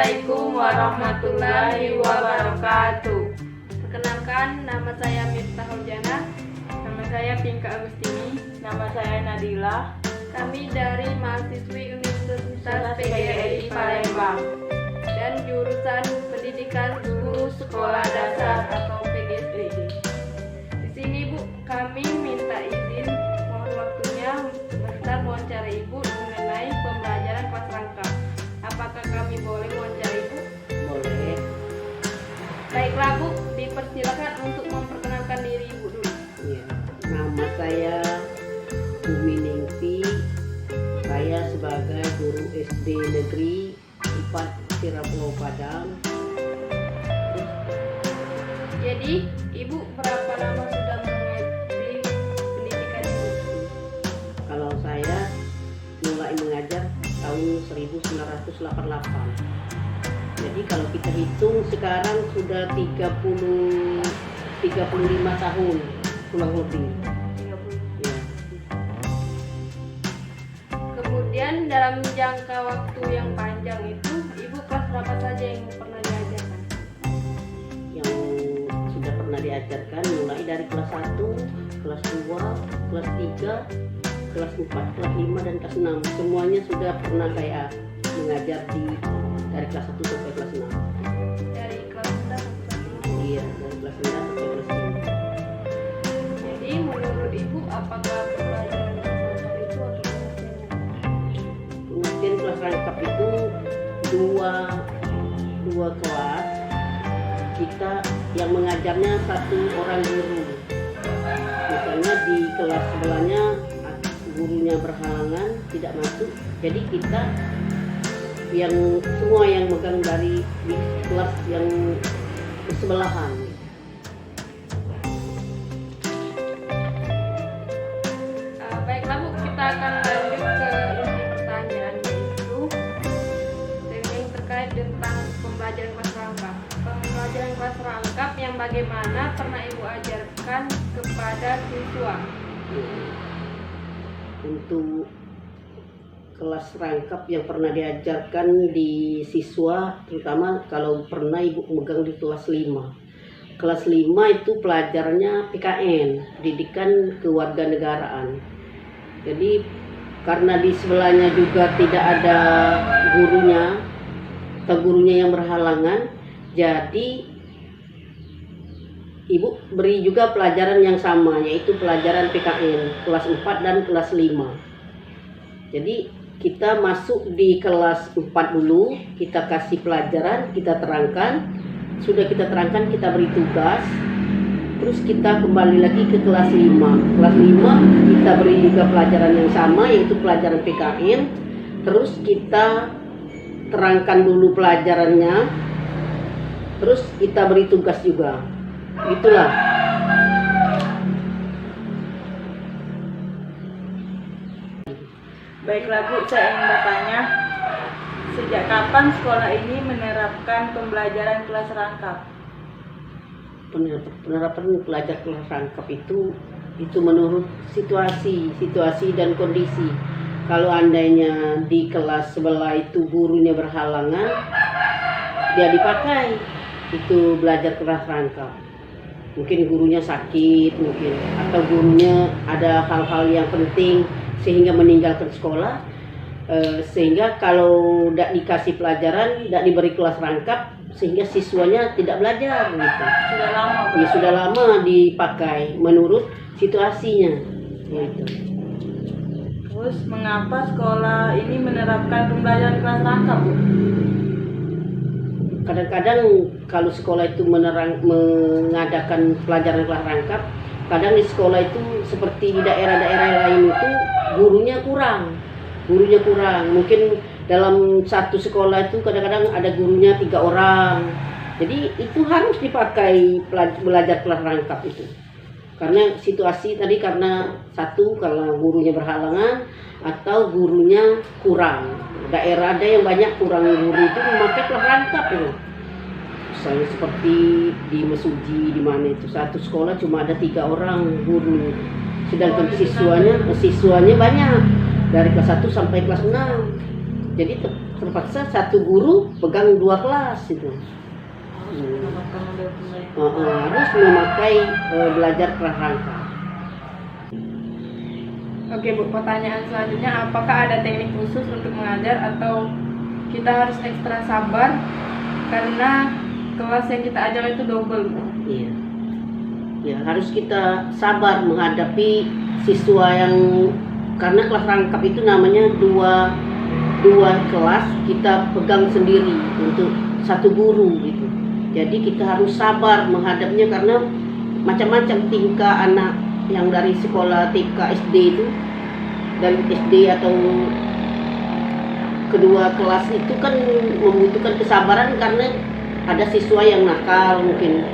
Assalamualaikum warahmatullahi wabarakatuh. Perkenalkan, nama saya Miftahul Jannah. Nama saya Pinka Agustini. Nama saya Nadila. Kami dari mahasiswi Universitas PGRI Palembang dan jurusan Pendidikan Guru Sekolah Dasar atau PGSD. Di sini Bu, kami minta izin mohon waktunya sebentar mewawancara Ibu mengenai pembelajaran kelas rangkap. Apakah kami boleh mewawancara Ibu? Boleh. Baiklah Bu, dipersilakan untuk memperkenalkan diri Ibu dulu. Ya, nama saya Bumi Ningsi. Saya sebagai guru SD Negeri 4 Sirapulau Padang. Jadi, Ibu berapa lama sudah mengikuti pendidikan Ibu? Kalau saya mulai mengajar tahun 1988. Jadi kalau kita hitung sekarang sudah 35 tahun kurang lebih. 30. Ya. Kemudian dalam jangka waktu yang panjang itu, Ibu kelas berapa saja yang pernah diajarkan? Yang sudah pernah diajarkan mulai dari kelas 1, kelas 2, kelas 3, kelas 4, kelas 5 dan kelas 6. Semuanya sudah pernah saya mengajar dari kelas 1 sampai kelas 6. Dari kelas berapa sampai? Iya, dari kelas 9 sampai kelas 5. Jadi menurut Ibu apakah pembelajaran kelas rangkap itu atau pengertiannya? Kemudian kelas rangkap itu dua kelas. Kita yang mengajarnya satu orang guru. Misalnya di kelas sebelahnya gurunya berhalangan tidak masuk, jadi kita yang semua yang megang dari di kelas yang bersebelahan. Baiklah Bu, kita akan lanjut ke inti pertanyaan, yaitu yang terkait tentang pembelajaran kelas rangkap. Pembelajaran kelas rangkap yang bagaimana pernah Ibu ajarkan kepada siswa? Untuk kelas rangkap yang pernah diajarkan di siswa, terutama kalau pernah Ibu megang di kelas 5. Kelas 5 itu pelajarannya PKN, Pendidikan Kewarganegaraan. Jadi karena di sebelahnya juga tidak ada gurunya atau gurunya yang berhalangan, jadi Ibu beri juga pelajaran yang sama, yaitu pelajaran PKN kelas 4 dan kelas 5. Jadi kita masuk di kelas 4 dulu, kita kasih pelajaran, kita terangkan. Sudah kita terangkan, kita beri tugas. Terus kita kembali lagi ke kelas 5. Kelas 5 kita beri juga pelajaran yang sama, yaitu pelajaran PKN. Terus kita terangkan dulu pelajarannya. Terus kita beri tugas juga. Itulah. Baiklah Bu, saya ingin bertanya, sejak kapan sekolah ini menerapkan pembelajaran kelas rangkap? Penerapan pelajar kelas rangkap itu menurut situasi dan kondisi. Kalau andainya di kelas sebelah itu gurunya berhalangan, dia dipakai itu belajar kelas rangkap. Mungkin gurunya sakit, mungkin atau gurunya ada hal-hal yang penting sehingga meninggalkan sekolah, sehingga kalau tidak dikasih pelajaran, tidak diberi kelas rangkap, sehingga siswanya tidak belajar gitu. Sudah lama Bu? Ya, sudah lama dipakai menurut situasinya gitu. Terus mengapa sekolah ini menerapkan pembelajaran kelas rangkap Bu? Kadang-kadang kalau sekolah itu mengadakan pelajaran kelas rangkap, kadang di sekolah itu seperti di daerah-daerah lain itu gurunya kurang. Mungkin dalam satu sekolah itu kadang-kadang ada gurunya 3 orang. Jadi itu harus dipakai belajar kelas rangkap itu. Karena situasi tadi, karena satu kalau gurunya berhalangan atau gurunya kurang. Daerah ada yang banyak kurang guru itu memakai kelas rangkap itu. Misalnya seperti di Mesuji, di mana itu satu sekolah cuma ada 3 orang guru, sedangkan siswanya banyak dari kelas 1 sampai kelas 6. Jadi terpaksa satu guru pegang 2 kelas itu. Menggunakan model pembelajaran. Harus memakai belajar kelas rangkap. Oke Bu, pertanyaan selanjutnya, apakah ada teknik khusus untuk mengajar atau kita harus ekstra sabar karena kelas yang kita ajar itu double Bu? Iya. Ya, harus kita sabar menghadapi siswa yang, karena kelas rangkap itu namanya dua kelas kita pegang sendiri untuk satu guru gitu. Jadi kita harus sabar menghadapnya karena macam-macam tingkah anak yang dari sekolah TK SD itu, dari SD atau kedua kelas itu kan membutuhkan kesabaran karena ada siswa yang nakal, mungkin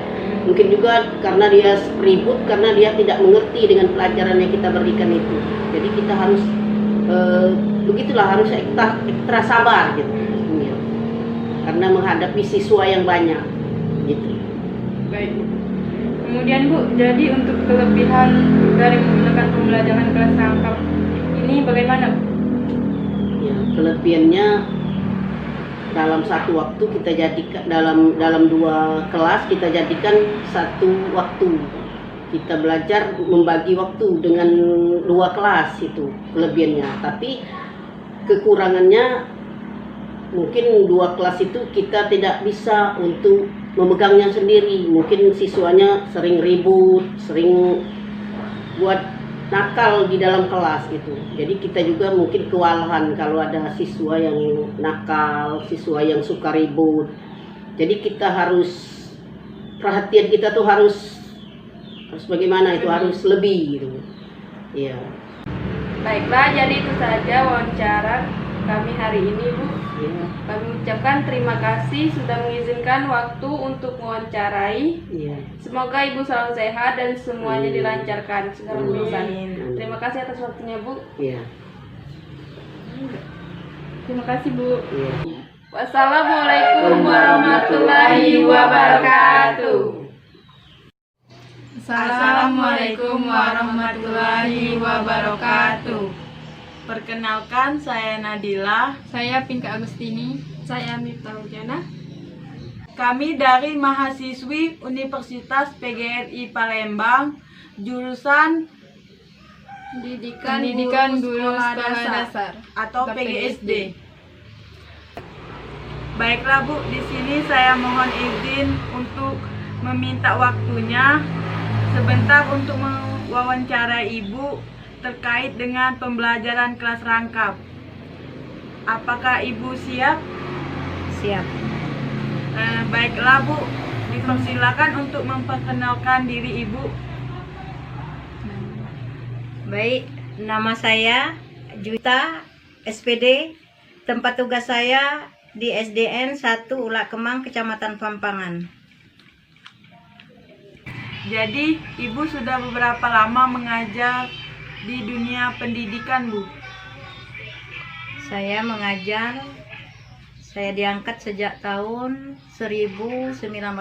juga karena dia ribut, karena dia tidak mengerti dengan pelajaran yang kita berikan itu. Jadi kita harus begitulah, harus ekstra sabar gitu ya. Karena menghadapi siswa yang banyak gitu. Baik Bu. Kemudian Bu, jadi untuk kelebihan dari menggunakan pembelajaran kelas rangkap ini bagaimana Bu? Ya, kelebihannya dalam satu waktu kita jadikan dalam 2 kelas kita jadikan satu waktu. Kita belajar membagi waktu dengan 2 kelas, itu kelebihannya. Tapi kekurangannya mungkin 2 kelas itu kita tidak bisa untuk memegangnya sendiri. Mungkin siswanya sering ribut, sering buat nakal di dalam kelas gitu. Jadi kita juga mungkin kewalahan kalau ada siswa yang nakal, siswa yang suka ribut. Jadi kita harus, perhatian kita tuh harus bagaimana itu, harus lebih gitu. Iya. Baiklah, jadi itu saja wawancara kami hari ini Bu. Iya. Kami ucapkan terima kasih sudah mengizinkan waktu untuk mewawancarai. Iya. Semoga Ibu selalu sehat dan semuanya dilancarkan segala urusan. Amin. Terima kasih atas waktunya Bu. Iya. Terima kasih Bu. Iya. Wassalamualaikum warahmatullahi wabarakatuh. Assalamualaikum warahmatullahi wabarakatuh. Perkenalkan, saya Nadila. Saya Pinka Agustini. Saya Miftah Ujana. Kami dari mahasiswi Universitas PGRI Palembang, jurusan Pendidikan Guru Sekolah Dasar atau PGSD. Baiklah Bu, di sini saya mohon izin untuk meminta waktunya sebentar untuk mewawancarai Ibu terkait dengan pembelajaran kelas rangkap. Apakah Ibu siap? Siap. Baiklah Bu, dipersilakan untuk memperkenalkan diri Ibu. Baik, nama saya Juwita, SPD. Tempat tugas saya di SDN 1 Ulak Kemang, Kecamatan Pampangan. Jadi, Ibu sudah beberapa lama mengajar di dunia pendidikan, Bu? Saya mengajar, saya diangkat sejak tahun 1989.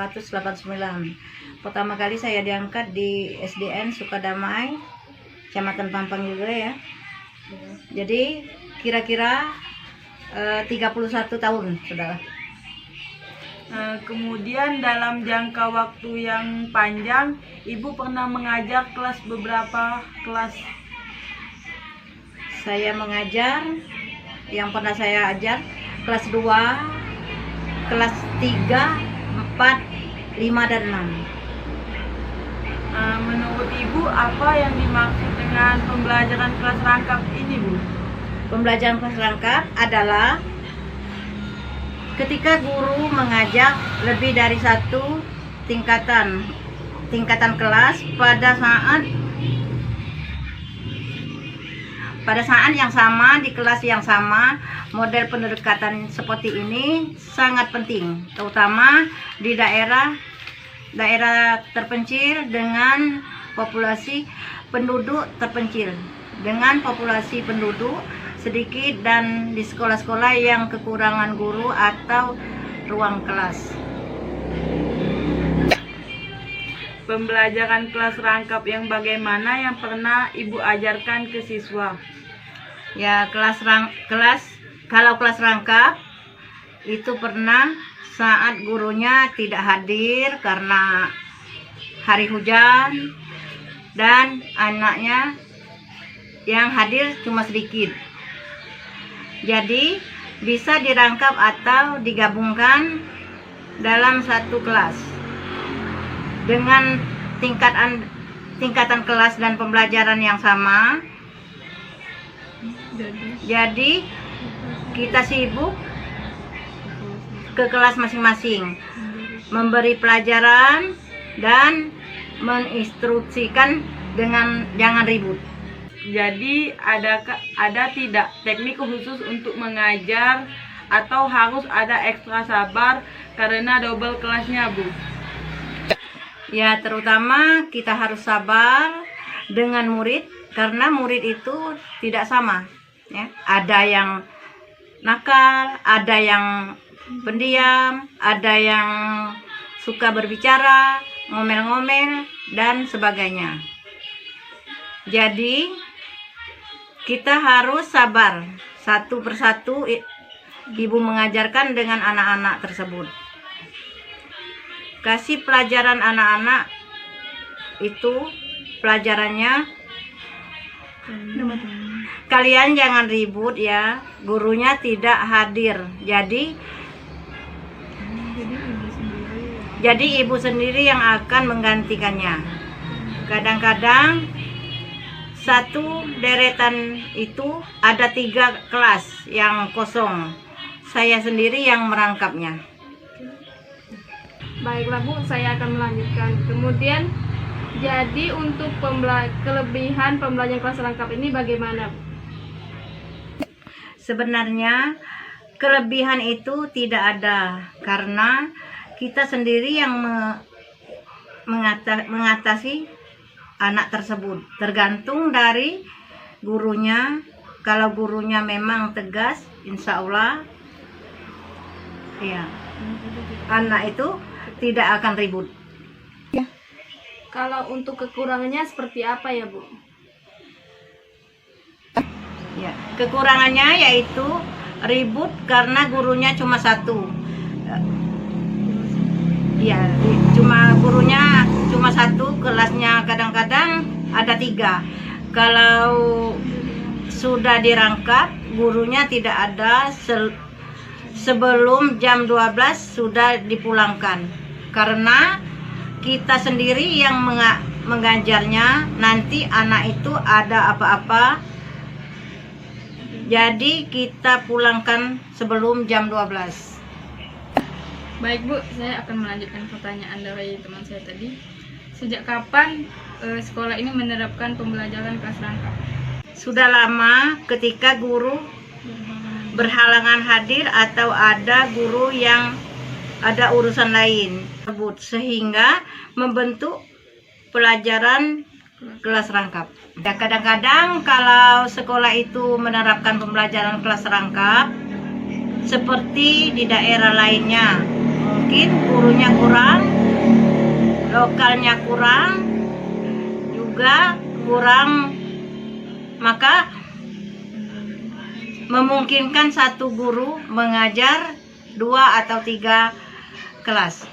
Pertama kali saya diangkat di SDN Sukadamai, Kecamatan Pampang juga ya. Jadi kira-kira 31 tahun sudah. Kemudian dalam jangka waktu yang panjang, Ibu pernah mengajar beberapa kelas. Saya mengajar, yang pernah saya ajar kelas 2, kelas 3, 4, 5, dan 6. Menurut Ibu, apa yang dimaksud dengan pembelajaran kelas rangkap ini, Bu? Pembelajaran kelas rangkap adalah ketika guru mengajak lebih dari satu tingkatan kelas pada saat yang sama, di kelas yang sama. Model pendekatan seperti ini sangat penting, terutama di daerah terpencil dengan populasi penduduk terpencil, dengan populasi penduduk sedikit, dan di sekolah-sekolah yang kekurangan guru atau ruang kelas. Pembelajaran kelas rangkap yang bagaimana yang pernah Ibu ajarkan ke siswa? Ya, kalau kelas rangkap itu pernah saat gurunya tidak hadir karena hari hujan dan anaknya yang hadir cuma sedikit. Jadi bisa dirangkap atau digabungkan dalam satu kelas dengan tingkatan kelas dan pembelajaran yang sama. Jadi kita sibuk ke kelas masing-masing, memberi pelajaran dan menginstruksikan dengan jangan ribut. Jadi ada tidak teknik khusus untuk mengajar atau harus ada ekstra sabar karena double kelasnya, Bu? Ya, terutama kita harus sabar dengan murid karena murid itu tidak sama, ya. Ada yang nakal, ada yang pendiam, ada yang suka berbicara, ngomel-ngomel dan sebagainya. Jadi kita harus sabar satu persatu ibu mengajarkan dengan anak-anak tersebut. Kasih pelajaran anak-anak itu pelajarannya kalian jangan ribut ya, gurunya tidak hadir. Jadi ibu sendiri yang akan menggantikannya. Kadang-kadang satu deretan itu ada 3 kelas yang kosong. Saya sendiri yang merangkapnya. Baiklah Bu, saya akan melanjutkan. Kemudian, jadi untuk kelebihan pembelajaran kelas rangkap ini bagaimana, Bu? Sebenarnya kelebihan itu tidak ada karena kita sendiri yang mengatasi anak tersebut. Tergantung dari gurunya. Kalau gurunya memang tegas, insya Allah ya, anak itu tidak akan ribut. Kalau untuk kekurangannya seperti apa ya, Bu? Ya, kekurangannya yaitu ribut karena gurunya cuma satu. Ya, gurunya cuma satu, kelasnya kadang-kadang ada 3. Kalau sudah dirangkap, gurunya tidak ada sebelum jam 12 sudah dipulangkan. Karena kita sendiri yang mengajarnya, nanti anak itu ada apa-apa, jadi kita pulangkan sebelum jam 12. Baik Bu, saya akan melanjutkan pertanyaan dari teman saya tadi. Sejak kapan sekolah ini menerapkan pembelajaran kelas rangkap? Sudah lama ketika guru berhalangan hadir atau ada guru yang ada urusan lain, sehingga membentuk pelajaran kelas rangkap. Ya, kadang-kadang kalau sekolah itu menerapkan pembelajaran kelas rangkap seperti di daerah lainnya, mungkin gurunya kurang, lokalnya kurang, juga kurang, maka memungkinkan satu guru mengajar 2 atau 3 kelas.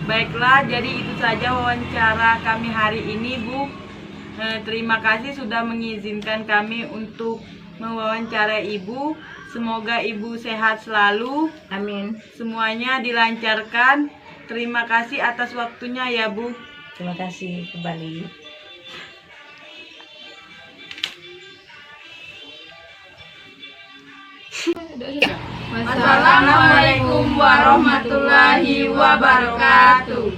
Baiklah, jadi itu saja wawancara kami hari ini, Bu. Terima kasih sudah mengizinkan kami untuk mewawancarai Ibu. Semoga Ibu sehat selalu. Amin. Semuanya dilancarkan. Terima kasih atas waktunya ya, Bu. Terima kasih kembali. Wassalamualaikum warahmatullahi wabarakatuh.